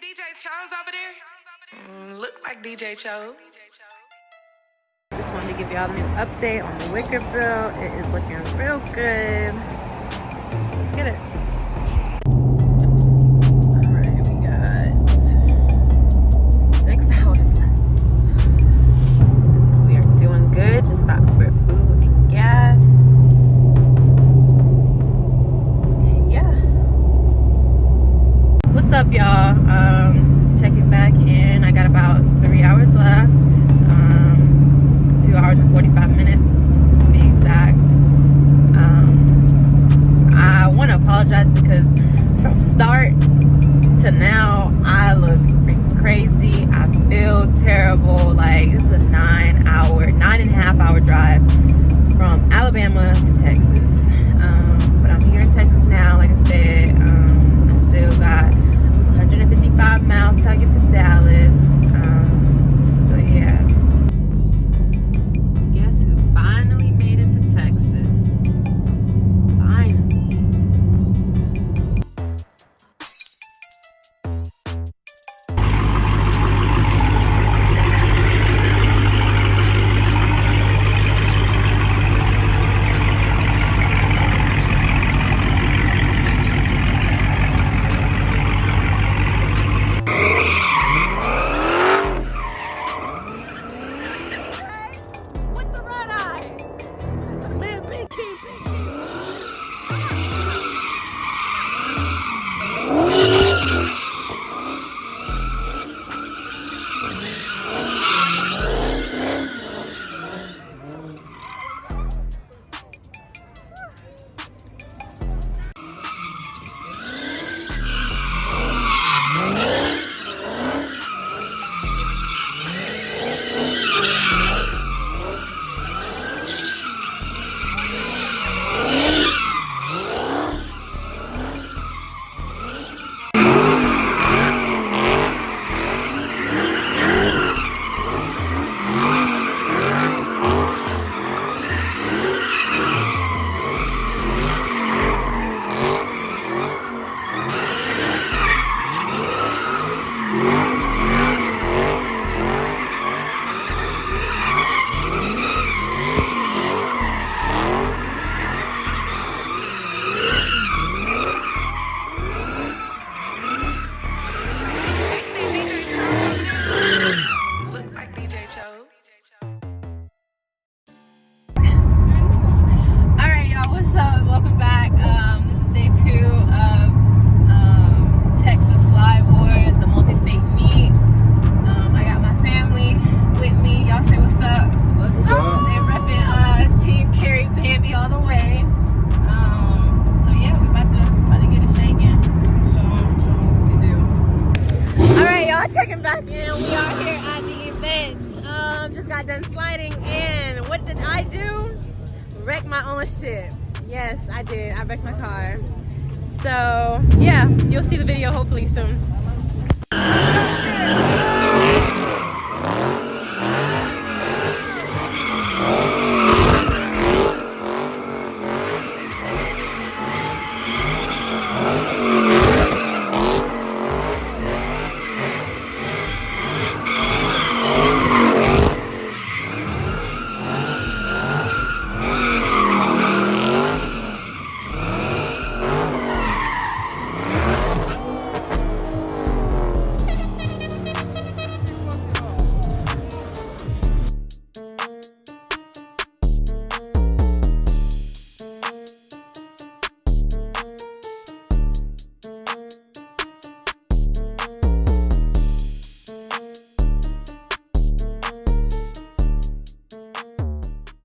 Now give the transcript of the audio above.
DJ Chose over there? Look like DJ Chose. Just wanted to give y'all a new update on the wicker bill. It is looking real good. Let's get it. Alright, we got 6 hours left. We are doing good. Just stopped for food and gas. And yeah. What's up, y'all? Just checking back in. I got about 3 hours left. 2 hours and 45 minutes to be exact. I want to apologize because from start to now I look freaking crazy. I feel terrible. Like, this is a 9.5 hour drive from Alabama to Texas. But I'm here in Texas now. Like I said, I still got 155 miles till I get to Dallas. So yeah. Guess who finally made it to Texas? Finally. Bambi all the way. So yeah, we about to get it shaking. Show them what we do. Alright, y'all, checking back in. We are here at the event. Just got done sliding in. What did I do? Wreck my own shit. Yes, I did. I wrecked my car. So yeah, you'll see the video hopefully soon.